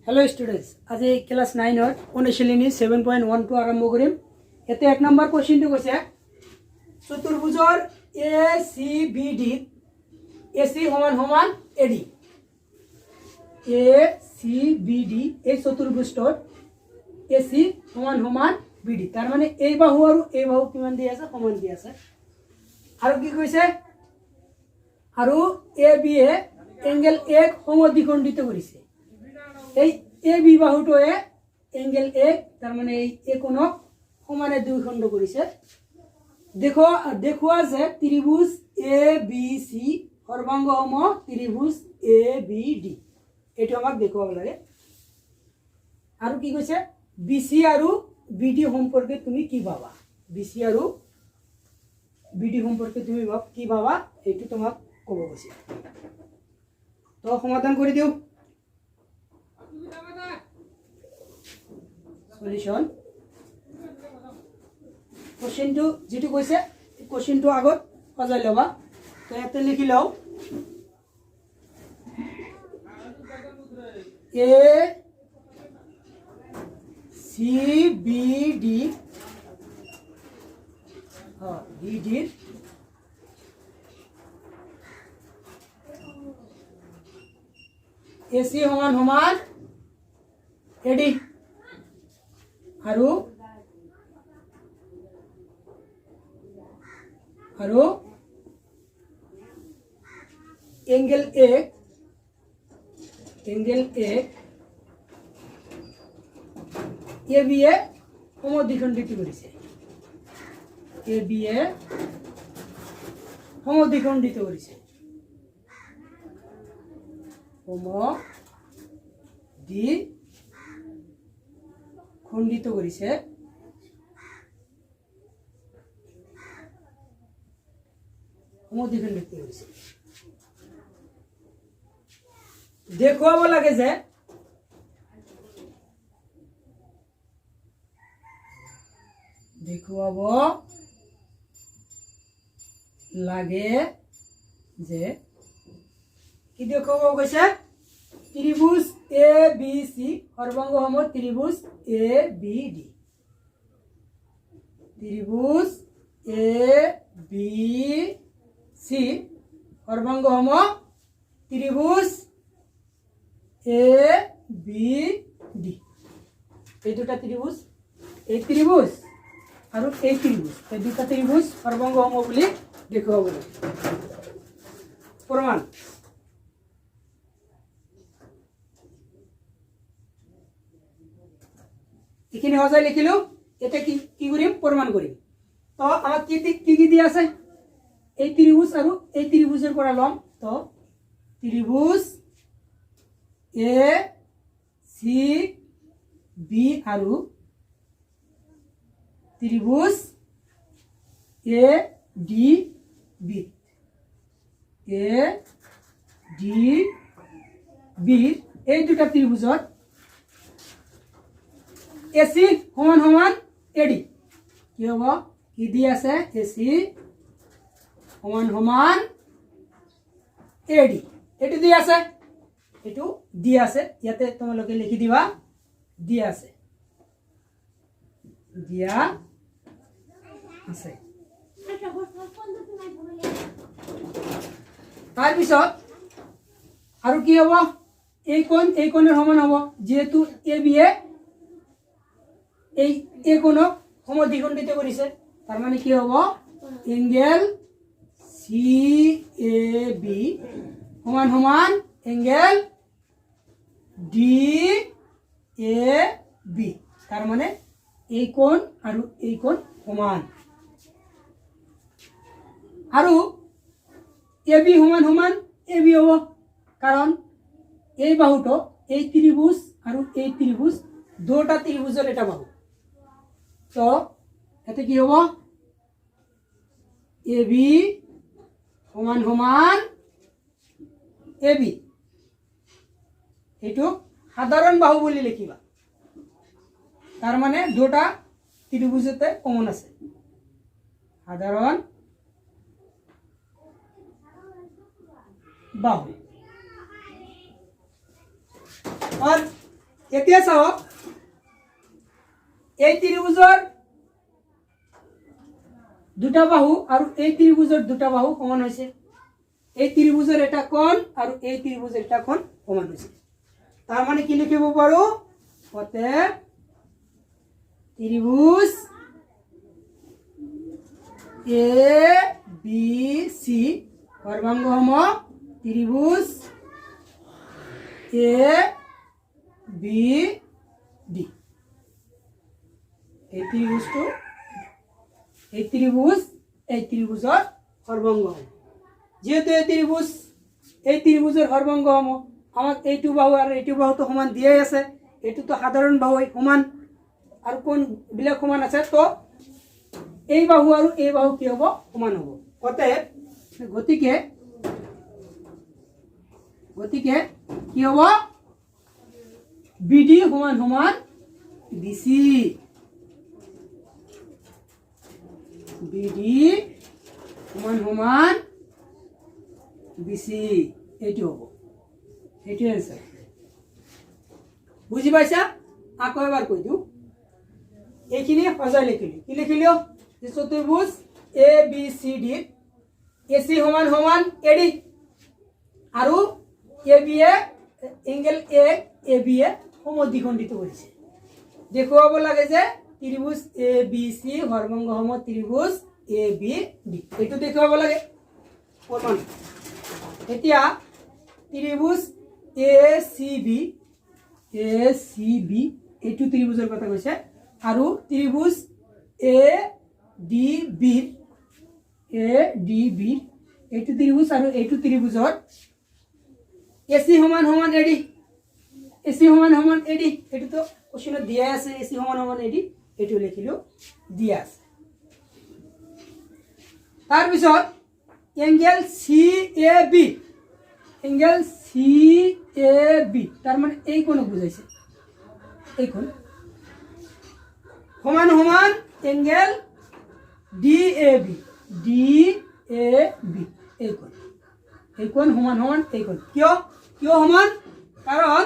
Hello students आज class 9 अनुशीलनी 7.12 आरम्भ करिम। इते एक नम्बर क्वेश्चन कैसे चतुर्भुजर ए सी बी डी एसी समान समान एडी ए सी बी डी चतुर्भुजर एसी समान समान बी डी तार माने ए बाहु और ए बाहु किमान दी आछे समान दी आछे आरो कि कइसे आरो ए बी ए एंगल एक समद्विखंडित करिছে ए बी बाहुटोए एंगल एक तार माने ए कोणक समाने दुई खंड करिছে देखो देखुआ जे त्रिभुज ए बी सी सर्वांग सम त्रिभुज ए बी डी एटु आमाक देखुआ लागे आरो कि कइছে बीसी आरो बीडी सम्पर्के तुमी कि भाबा बीसी आरो बीडी सम्पर्के तुमी कि भाबा एटु तोमाक कब कइছে तो समाधान करि दिउ सल्यूशन क्वेश्चन तो जी कैसे क्वेश्चन तो आगत सजाई लबा तो इते लिखि लও A C B D B D AC समान समान एडी आरो आरो एंगल एक A B A समद्विखंडित करिছে A B ए समद्विखंडित करिছে खंडित करिছে समद्विखंडित करिছে देखुआब लागे जे देखुआब लागे जे कि देखुआब कैसे त्रिभुज ए बी सी सर्वांग सम त्रिभुज ए बी डी त्रिभुज ए बी सी सर्वांग सम त्रिभुज ए बी डी এই দুটা ত্রিভুজ এই ত্রিভুজ আর এই ত্রিভুজ এই দুটা ত্রিভুজ सर्वांग सम বলি দেখুৱাব প্রমাণ এখানে সজাই লিখিলো এটা কি কি করিম প্রমাণ করিম তো আমাক কি দি আছে এই ত্রিভুজ আর এই ত্রিভুজের পৰা লম তো ত্রিভুজ ए सी बी और त्रिभुज ए डी बी এই দুটা ত্রিভুজত एसी समान समान एडी कि हम कि दी आछे एसी समान समान एडी एटु दी आछे एटु दी आछे याते तोमलोके लिखि दिबा दी आछे दिया आछे तार पिছত आरो कि हबो এই কোণের সমান হবো যেহেতু এ বি এই কোণক সমদ্বিখণ্ডিত করিছে তার মানে কি হবো এঙ্গেল সি এ বি সমান সমান এঙ্গেল ডি এ বি তার মানে এই কোণ আর এই কোণ সমান আর এ বি সমান সমান এ বি হবো কারণ এই বাহুটো এই ত্রিভুজ আর এই ত্রিভুজ দুটা ত্রিভুজের এটা বাহু তো এতে কি হবো এ বি সমান সমান এ বি এইটো সাধারণ বাহু বলি লিখিবা তার মানে দুটা ত্রিভুজতে কমন আছে সাধারণ বাহু और এতিয়া চাওক এই ত্ৰিভুজৰ দুটা বাহু আৰু এই ত্ৰিভুজৰ দুটা বাহু সমান হৈছে এই ত্ৰিভুজৰ এটা কোণ আৰু এই ত্ৰিভুজৰ এটা কোণ সমান হৈছে তাৰ মানে কি লিখিব পাৰো অতএব ত্ৰিভুজ এ বি সি সৰ্বাংগ সম ত্ৰিভুজ এ বি ডি এই ত্ৰিভুজটো এই ত্ৰিভুজৰ সৰ্বাংগ সম যেহেতু এই ত্ৰিভুজৰ সৰ্বাংগ সম আমাক এইটো বাহু আৰু এইটো বাহুটো সমান দিয়াই আছে এইটোতো সাধাৰণ বাহু সমান আৰু কোন বিলাক সমান আছে তো এই বাহু আৰু এই বাহু কি হ'ব সমান হ'ব অতএব গতিকে কি হ'ব বিডি সমান সমান বিসি বিডি সমান সমান বিসি এইটো হ'ব এইটো আছে বুজি পাইছা আকৌ এবাৰ কৈ দিওঁ এইখিনি সজাই লিখিলো কি লিখিলো যে চতুৰ্ভুজ A B C D AC সমান সমান এডি আৰু A B A angle A B A সমদ্বিখণ্ডিত কৰিছে দেখুৱাব লাগে যে ত্ৰিভুজ এ বি সি সৰ্বাংগ সম ত্ৰিভুজ এ বি ডি এইটো দেখুৱাব লাগে প্ৰমাণ এতিয়া ত্ৰিভুজ এ সি বি এইটো ত্ৰিভুজৰ কথা কৈছে আৰু ত্ৰিভুজ এ ডি বি এইটো ত্ৰিভুজ আৰু এইটো ত্ৰিভুজৰ এসি সমান সমান এডি এইটোতো কোশ্চেনত দিয়া আছে এসি সমান সমান এডি এইটো লিখিলো দিয়া আছে তাৰ পিছত এংগেল সি এ বি তাৰ মানে এই কোণক বুজাইছে এই কোণ সমান সমান এংগেল ডি এ বি এই কোণ সমান সমান এই কোণ কিয় সমান কাৰণ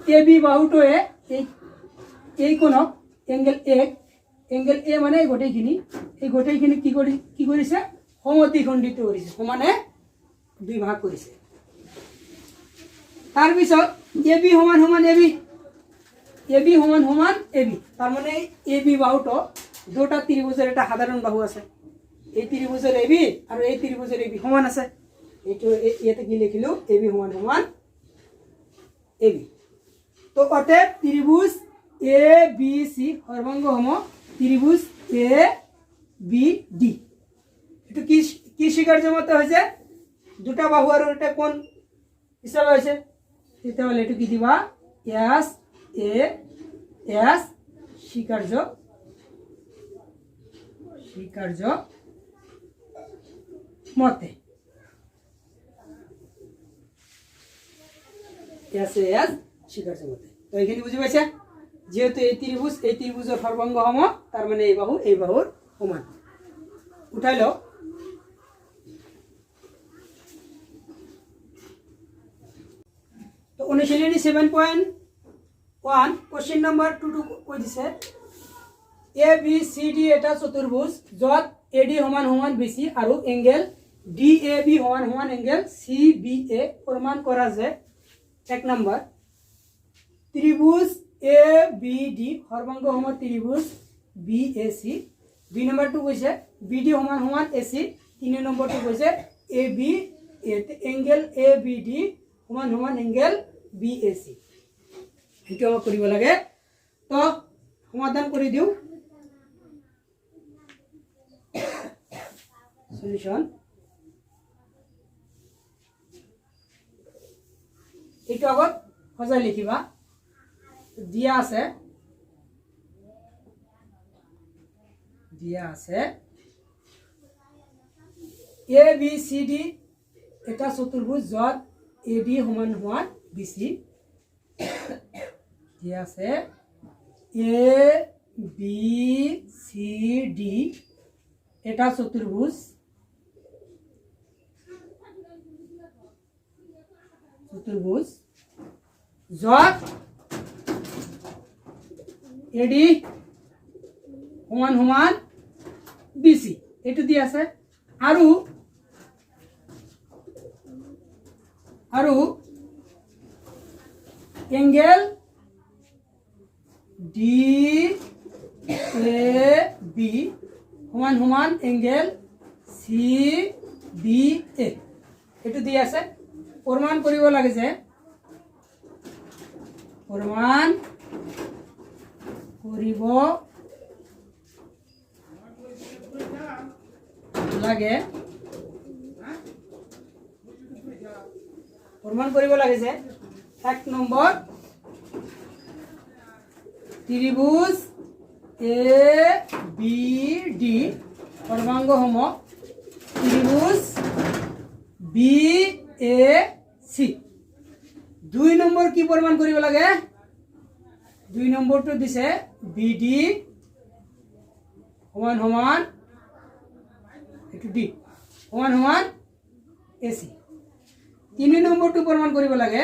এ বি বাহুটোৱে এই কোণক এংগেল এ মানে এই গোটেইখিনি কি কৰিছে সমদ্বিখণ্ডিত কৰিছে সমানে দুই ভাগ কৰিছে তাৰ পিছত এ বি সমান সমান এ বি সমান সমান এ বি তাৰ মানে এ বি বাহুটো দুটা ত্ৰিভুজৰ এটা সাধাৰণ বাহু আছে এই ত্ৰিভুজৰ এ বি আৰু এই ত্ৰিভুজৰ এ বি সমান আছে এইটো ইয়াতে কি লিখিলো এ বি সমান সমান এ বি তো অতএব ত্ৰিভুজ এ বি সি সৰ্বাংগ সম ত্ৰিভুজ এ বি ডি এইটো কি স্বীকাৰ্য মতে হৈছে দুটা বাহু আৰু এটা কোণ হিচাপে হৈছে তেতিয়াহ'লে এইটো কি দিবা এস স্বীকার্য মতে এস স্বীকার্য মতে তো এইখিনি বুজি পাইছা যেহেতু এই ত্রিভুজের সর্বাঙ্গ সম তার মানে এই বাহুর সমান উঠাই লো তো অনুশীলনী 7.1 কোশ্চেন নাম্বার 2 কৈ দিছে এ বি সি ডি এটা চতুর্ভুজ যত এডি সমান সমান বিসি আৰু এংগেল ডি এ বি সমান সমান এংগেল সি বি এ প্রমাণ করা যায় এক নাম্বার ত্রিভুজ এ বি ডি সর্বাঙ্গ সম ত্রিভুজ বি এ সি দুই নম্বরটো কৈছে বি ডি সমান সমান এ সি তিনি নম্বরটো কৈছে A B angle A B D সমান সমান এংগেল বি এ সি এইটো আমাক কৰিব লাগে তো সমাধান কৰি দিও সলিউশন এইটো আগত সজাই লিখিবা দিয়া আছে এ বি সি ডি এটা চতুর্ভুজ যত এ ডি সমান সমান বি সি দিয়া আছে এ বি সি ডি এটা চতুর্ভুজ য'ত এডি সমান সমান বিসি এইটো দি আছে আৰু এঙ্গেল ডি এ বি সমান সমান এঙ্গেল সি বি এ এইটো দি আছে প্ৰমাণ কৰিব লাগে যে প্ৰমাণ কৰিব লাগে যে 1 নম্বৰ ত্ৰিভুজ এ বি ডি সৰ্বাংগ সম ত্ৰিভুজ বি এ সি 2 নম্বৰ কি প্ৰমাণ কৰিব লাগে 2 নম্বৰটো দিছে বি ডি সমান সমান এটো ডি সমান সমান এসি 3 নম্বৰটো প্ৰমাণ কৰিব লাগে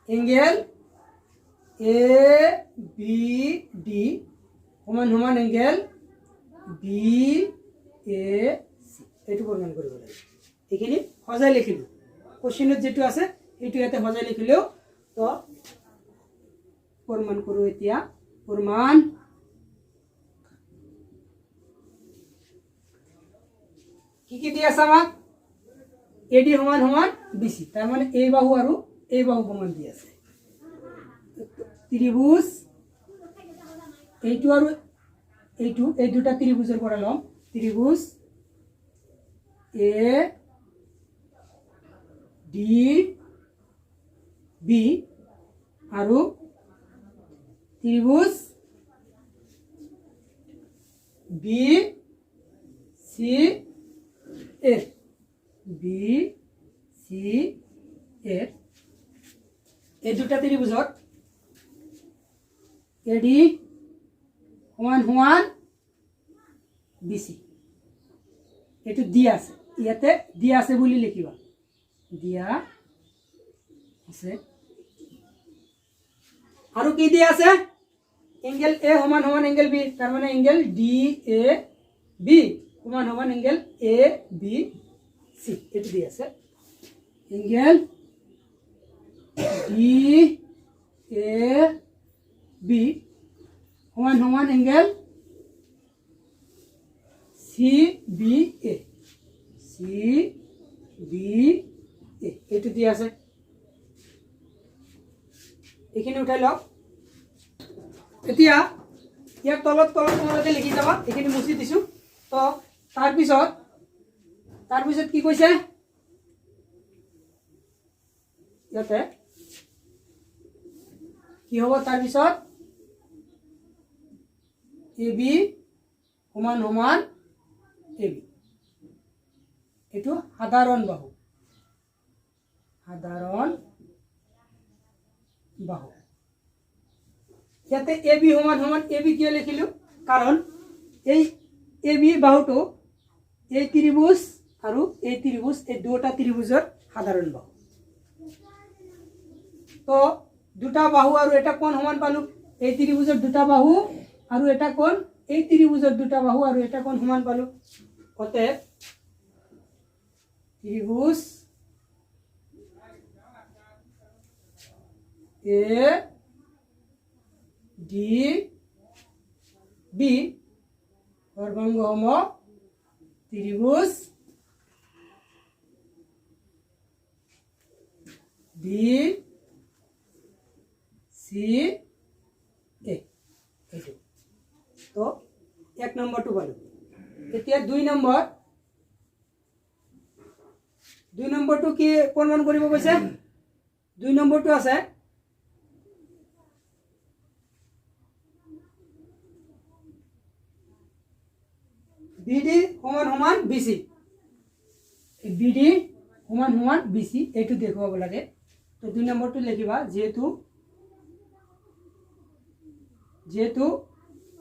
এঙ্গেল এ বি ডি সমান সমান এঙ্গেল বি এ সি এইটো প্ৰমাণ কৰিব লাগে এইখিনি সজাই লিখিলো কোশ্চেনত যেটো আছে এইটো ইয়াতে সজাই লিখিলেও তো প্ৰমাণ কৰো এতিয়া প্ৰমাণ কি দি আছে আমাক এডি সমান সমান বিসি তাৰ মানে এই বাহু আৰু এই বাহু সমান দি আছে ত্ৰিভুজ এইটো আৰু এইটো এই দুটা ত্ৰিভুজৰ পৰা লম ত্ৰিভুজ এ ডি বি আৰু ত্রিভুজ বি সি এ বি সি এ এই দুটা ত্রিভুজত এডি সমান সমান বিসি এটো দিয়া আছে ইয়াতে দিয়া আছে বুলি লিখিবা দিয়া আছে আৰু কি দিয়া আছে এঙ্গেল এ সমান সমান এঙ্গেল বি তার মানে এঙ্গেল ডি এ বি সমান সমান এঙ্গেল এ বি সি এটো দিয়া আছে এঙ্গেল ডি এ বি সমান সমান এঙ্গেল সি বি এ এটো দিয়া আছে এইখিনি উঠাই লওক এতিয়া ইয়াৰ তলত তোমালোকে লিখি যাবা এইখিনি মুছি দিছো তো তাৰ পিছত কি কৈছে ইয়াতে কি হ'ব তাৰ পিছত এ বি সমান সমান এ বি এটো সাধাৰণ বাহু ইয়াতে এ বি সমান সমান এ বি কিয় লিখিলো কাৰণ এই এ বি বাহুটো এই ত্ৰিভুজ আৰু এই ত্ৰিভুজ এই দুটা ত্ৰিভুজৰ সাধাৰণ বাহু তো দুটা বাহু আৰু এটা কোণ সমান পালো এই ত্ৰিভুজৰ দুটা বাহু আৰু এটা কোণ এই ত্ৰিভুজৰ দুটা বাহু আৰু এটা কোণ সমান পালো অতএব ত্ৰিভুজ এ ডি বি সৰ্বাংগ সম ত্ৰিভুজ বি সি এ তো 1 নম্বৰটো পালো এতিয়া 2 নম্বৰটো কি প্ৰমাণ কৰিব কৈছে 2 নম্বৰটো আছে বিডি সমান সমান বিসি বিডি সমান সমান বিসি এইটো দেখুৱাব লাগে তো 2 নম্বৰটো লিখিবা যেহেতু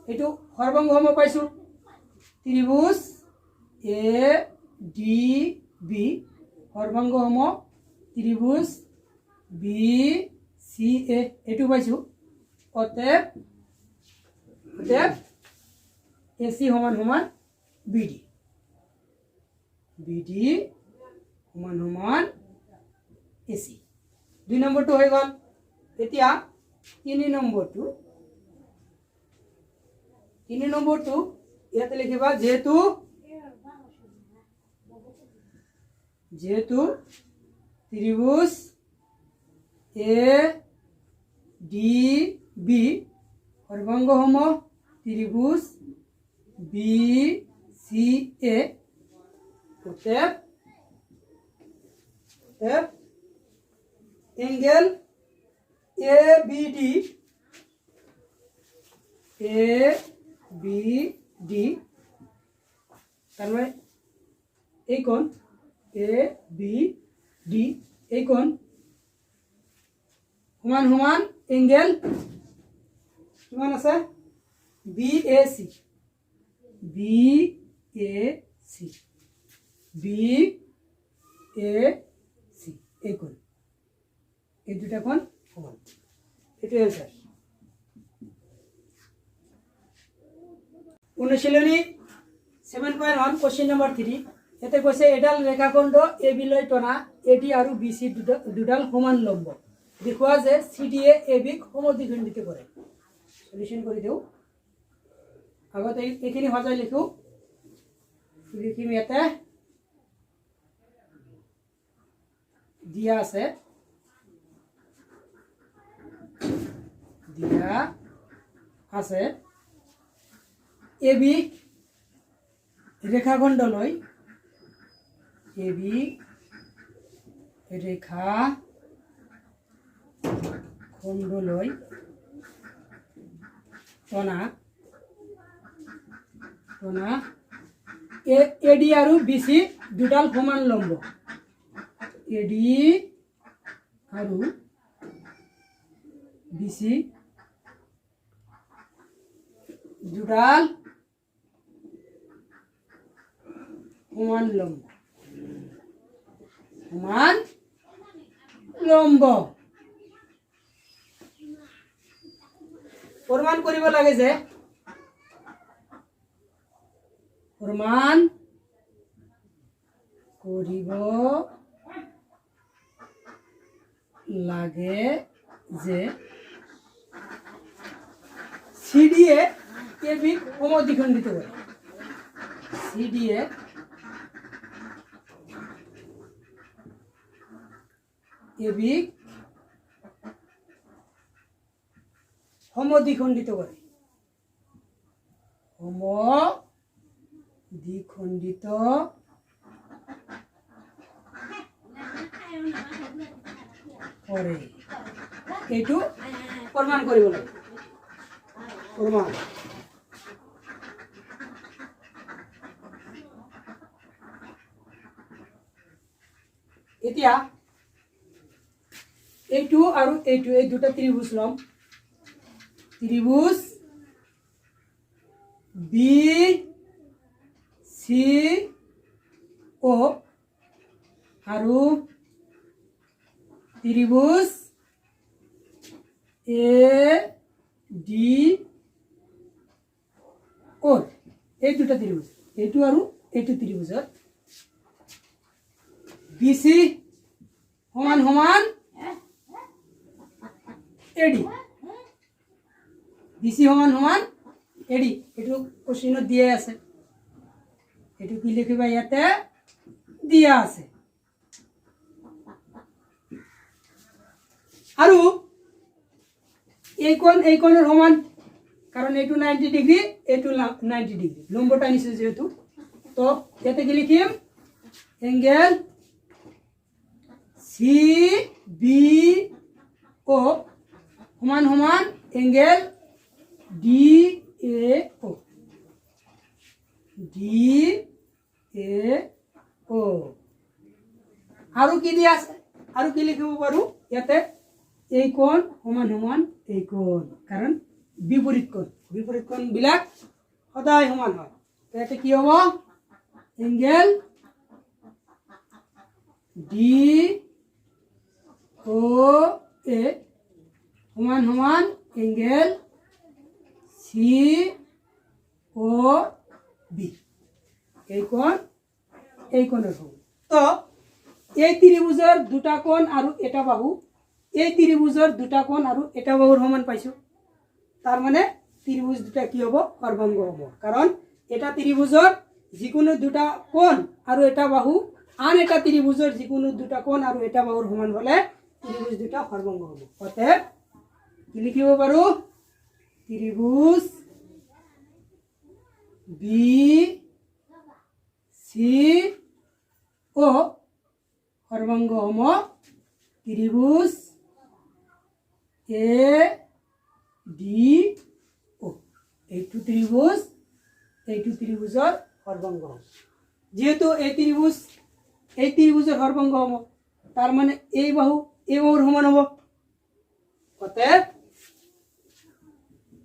এইটো সৰ্বাংগ সম পাইছো ত্ৰিভুজ এ ডি বি সৰ্বাংগ সম ত্রিভুজ বি সি এ এইটো পাইছো অতএব এসি সমান সমান বিডি বিডি সমান সমান এসি 2 নম্বৰটো হৈ গ'ল এতিয়া 3 নম্বৰটো ইয়াতে লিখিবা যেহেতু ত্রিভুজ এ ডি বি সর্বাঙ্গসম ত্রিভুজ বি সি এ অতএব एंगल ए बी डी তার মানে এই কোণ এ বি ডি এই কোণ সমান সমান এঙ্গেল কিমান আছে বি এ সি এই কোণ এই দুটা কোণ সমান এটাই অ্যান্সার অনুশীলনী 7.1 কোশ্চেন নাম্বার 3 এতে কৈছে এডাল রেখাখণ্ড এ বি লৈ টনা এডি আৰু বিসি দুডাল সমান লম্ব দেখুৱা যে সিডি এ বি সমদ্বিখণ্ডিত কৰে সলিউশন কৰি দেও আগতে এইখিনি সজাই লিখো লিখিম ইয়াতে দিয়া আছে এ বি রেখাখণ্ড লৈ এ বি রেখাখণ্ড লৈ টনা এডি আৰু বিসি দুডাল সমান লম্ব এডি আৰু বিসি দুডাল সমান লম্ব প্ৰমাণ কৰিব লাগে যে প্ৰমাণ কৰিব লাগে যে সিডি এ বি সমদ্বিখণ্ডিত কৰে সিডি এ বি সমদ্বিখণ্ডিত কৰে সমদ্বিখণ্ডিত কৰে এইটো প্ৰমাণ কৰিব লাগে প্ৰমাণ এতিয়া এইটো আৰু এইটো এই দুটা ত্ৰিভুজ লম ত্ৰিভুজ বি সি ও আৰু ত্ৰিভুজ এ ডি ও এই দুটা ত্ৰিভুজ এইটো আৰু এইটো ত্রিভুজত বিসি সমান সমান এডি বিসি সমান সমান এডি এইটো কোশ্চেনত দিয়ে আছে এইটো কি লিখিবা ইয়াতে দিয়া আছে আৰু এই কোণৰ সমান কারণ এইটো 90 ডিগ্রি এইটো 90 ডিগ্রি লম্বটা নিছে যেহেতু তো ইয়াতে কি লিখিম এঙ্গেল সি বি ও সমান সমান এঙ্গেল ডি এ ও আৰু কি দিয়া আছে আৰু কি লিখিব পাৰো ইয়াতে এই কোণ সমান সমান এই কোণ কারণ বিপরীত কোণ বিলাক সদায় সমান হয় ইয়াতে কি হ'ব এঙ্গেল ডি ও সমান এঙ্গেল সি ও বি, এই কোণের সমান। তো এই ত্রিভুজের দুটা কোণ আর এটা বাহু, এই ত্রিভুজের দুটা কোণ আর এটা বাহুর সমান পাইছো। তার মানে ত্রিভুজ দুটা কি হব? সর্বাঙ্গ হব। কারণ এটা ত্রিভুজের যিকোনো দুটা কোণ আর এটা বাহু, আন এটা ত্রিভুজের যিকোনো দুটা কোণ আর এটা বাহুর সমান হলে ত্রিভুজ দুটা সর্বাঙ্গ হব। অতএব কি লিখিব পারো? ত্রিভুজ বি সি ও সর্বাঙ্গ সম ত্রিভুজ এ ডি ও। এইটো ত্রিভুজের সর্বাঙ্গ হব। যেহেতু এই ত্রিভুজের সর্বাঙ্গ হব, তার মানে এই বাহুর সমান হব। অতএব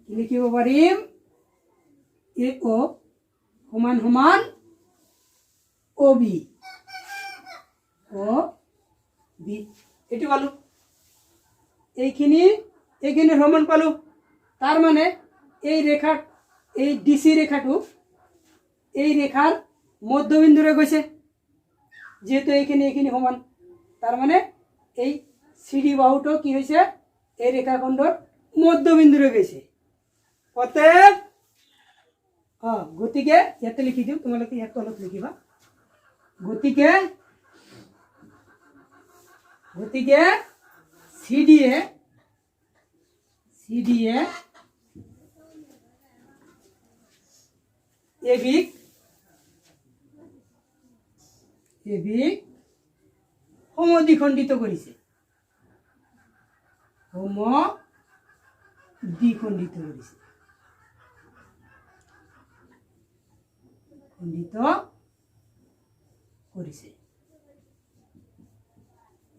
কি লিখিব পাৰিম? এ ও সমান সমান ও বি, এটি পালো। এইখিনি সমান পালো। তার মানে এই রেখার, এই ডিসি রেখাটো এই রেখার মধ্যবিন্দুরে গৈছে। যেহেতু এইখিনি সমান, তার মানে এই সিডি বাহুটো কি হয়েছে? এই রেখাখণ্ডর মধ্যবিন্দুরে গৈছে। অতএব গতিকে ইয়াতে লিখি দিওঁ, তোমালোকে ইয়াত তলত লিখিবা। গতিকে সিডিএ এবিক সমদ্বিখণ্ডিত কৰিছে।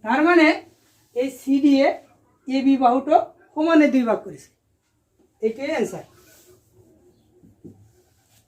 তাৰ মানে এই সিডিএ এবি বাহুটো সমানে দুই ভাগ কৰেছে। এইটাই অ্যান্সাৰ।